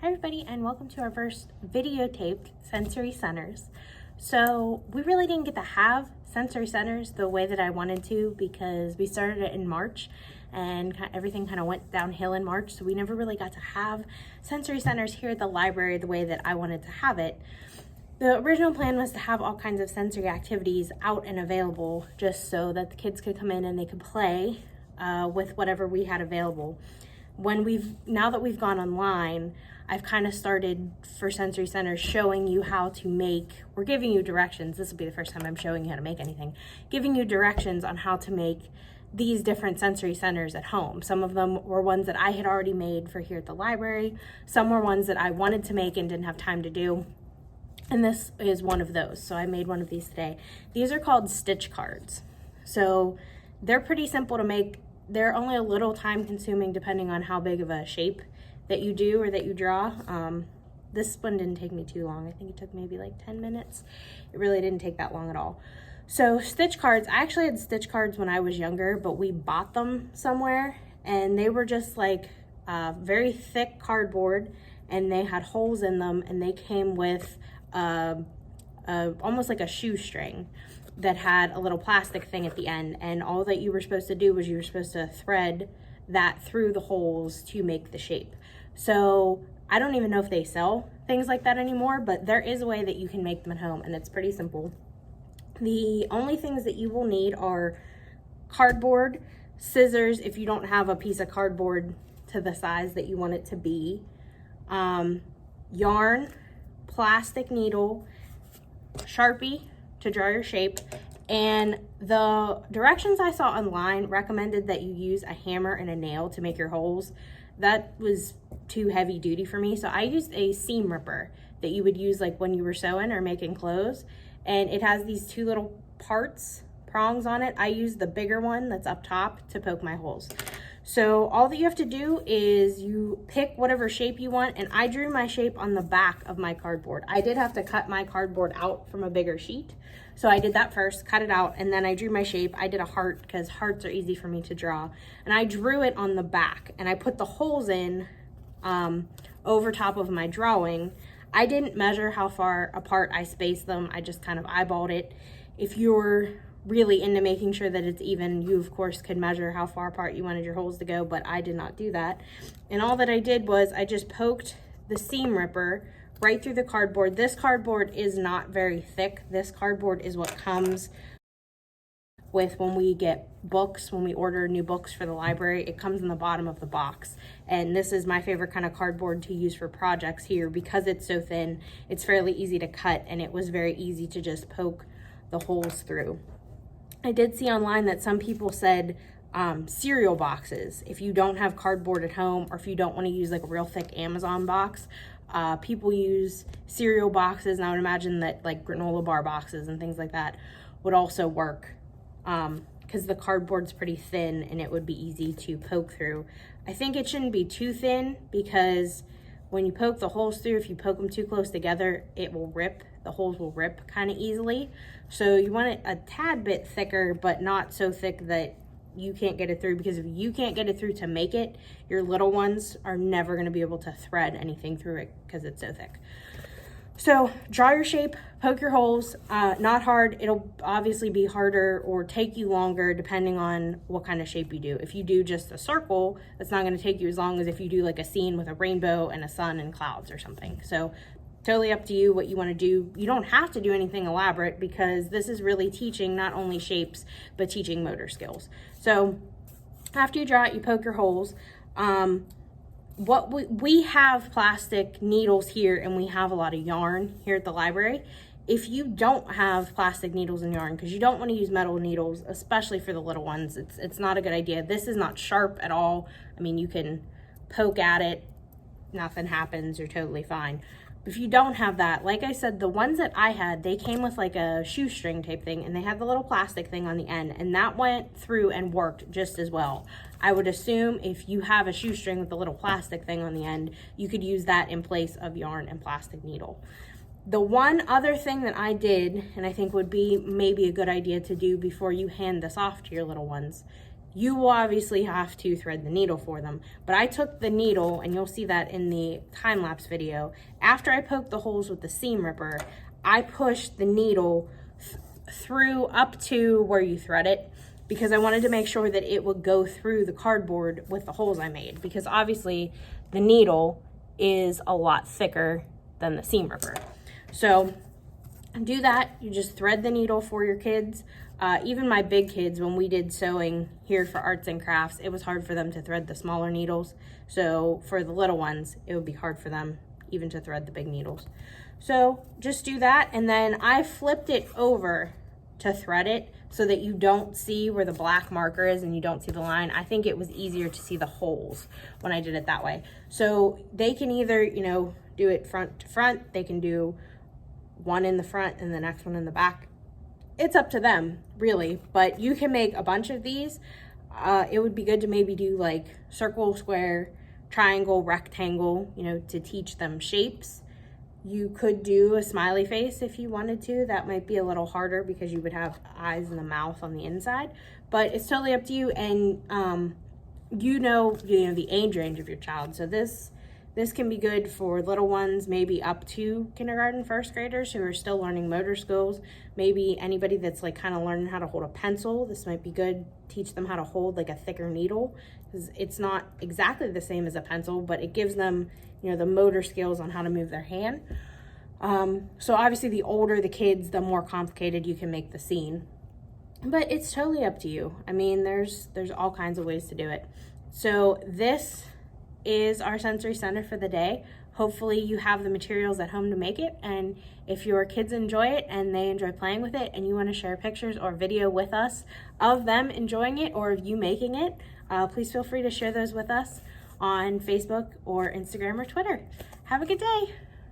Hi everybody, and welcome to our first videotaped sensory centers. So we really didn't get to have sensory centers the way that I wanted to because we started it in March and everything kind of went downhill in March. So we never really got to have sensory centers here at the library the way that I wanted to have it. The original plan was to have all kinds of sensory activities out and available just so that the kids could come in and they could play with whatever we had available. Now that we've gone online, I've kind of started for sensory centers showing you how to make, or giving you directions. This will be the first time I'm showing you how to make anything. Giving you directions on how to make these different sensory centers at home. Some of them were ones that I had already made for here at the library. Some were ones that I wanted to make and didn't have time to do. And this is one of those. So I made one of these today. These are called stitch cards. So they're pretty simple to make. They're only a little time consuming depending on how big of a shape that you do or that you draw. This one didn't take me too long. I think it took maybe like 10 minutes. It really didn't take that long at all. So stitch cards, I actually had stitch cards when I was younger, but we bought them somewhere and they were just like very thick cardboard and they had holes in them and they came with almost like a shoestring that had a little plastic thing at the end, and all that you were supposed to do was you were supposed to thread that through the holes to make the shape. So I don't even know if they sell things like that anymore, but there is a way that you can make them at home and it's pretty simple. The only things that you will need are cardboard, scissors if you don't have a piece of cardboard to the size that you want it to be, yarn, plastic needle, Sharpie to draw your shape, and the directions I saw online recommended that you use a hammer and a nail to make your holes. That was too heavy duty for me, so I used a seam ripper that you would use like when you were sewing or making clothes, and it has these two little prongs on it. I used the bigger one that's up top to poke my holes. So all that you have to do is you pick whatever shape you want, and I drew my shape on the back of my cardboard. I did have to cut my cardboard out from a bigger sheet. So I did that first, cut it out, and then I drew my shape. I did a heart because hearts are easy for me to draw. And I drew it on the back and I put the holes in over top of my drawing. I didn't measure how far apart I spaced them. I just kind of eyeballed it. If you're really into making sure that it's even, you of course could measure how far apart you wanted your holes to go, but I did not do that. And all that I did was I just poked the seam ripper right through the cardboard. This cardboard is not very thick. This cardboard is what comes with when we get books, when we order new books for the library. It comes in the bottom of the box. And this is my favorite kind of cardboard to use for projects here because it's so thin. It's fairly easy to cut and it was very easy to just poke the holes through. I did see online that some people said cereal boxes, if you don't have cardboard at home or if you don't want to use like a real thick Amazon box, people use cereal boxes, and I would imagine that like granola bar boxes and things like that would also work because the cardboard's pretty thin and it would be easy to poke through. I think it shouldn't be too thin because when you poke the holes through, if you poke them too close together, it will rip. The holes will rip kind of easily. So you want it a tad bit thicker, but not so thick that you can't get it through, because if you can't get it through to make it, your little ones are never going to be able to thread anything through it because it's so thick. So draw your shape, poke your holes, not hard. It'll obviously be harder or take you longer depending on what kind of shape you do. If you do just a circle, that's not going to take you as long as if you do like a scene with a rainbow and a sun and clouds or something. So totally up to you what you want to do. You don't have to do anything elaborate because this is really teaching not only shapes, but teaching motor skills. So after you draw it, you poke your holes. We have plastic needles here and we have a lot of yarn here at the library. If you don't have plastic needles and yarn, because you don't want to use metal needles, especially for the little ones, it's not a good idea. This is not sharp at all. I mean, you can poke at it, nothing happens, you're totally fine. If you don't have that, like I said, the ones that I had, they came with like a shoestring type thing and they had the little plastic thing on the end, and that went through and worked just as well. I would assume if you have a shoestring with the little plastic thing on the end, you could use that in place of yarn and plastic needle. The one other thing that I did, and I think would be maybe a good idea to do before you hand this off to your little ones, you will obviously have to thread the needle for them. But I took the needle, and you'll see that in the time-lapse video. After I poked the holes with the seam ripper, I pushed the needle through up to where you thread it, because I wanted to make sure that it would go through the cardboard with the holes I made, because obviously the needle is a lot thicker than the seam ripper. So do that. You just thread the needle for your kids. Even my big kids, when we did sewing here for arts and crafts, it was hard for them to thread the smaller needles. So for the little ones, it would be hard for them even to thread the big needles. So just do that, and then I flipped it over to thread it so that you don't see where the black marker is and you don't see the line. I think it was easier to see the holes when I did it that way. So they can either, you know, do it front to front, they can do one in the front and the next one in the back. It's up to them, really, but you can make a bunch of these. It would be good to maybe do like circle, square, triangle, rectangle, you know, to teach them shapes. You could do a smiley face if you wanted to. That might be a little harder because you would have eyes and the mouth on the inside, but it's totally up to you. And you know the age range of your child. So this can be good for little ones, maybe up to kindergarten, first graders who are still learning motor skills. Maybe anybody that's like kind of learning how to hold a pencil. This might be good. Teach them how to hold like a thicker needle, because it's not exactly the same as a pencil, but it gives them, you know, the motor skills on how to move their hand. So obviously the older the kids, the more complicated you can make the scene. But it's totally up to you. I mean, there's all kinds of ways to do it. So this is our sensory center for the day. Hopefully you have the materials at home to make it, and if your kids enjoy it and they enjoy playing with it and you want to share pictures or video with us of them enjoying it or of you making it, please feel free to share those with us on Facebook or Instagram or Twitter. Have a good day.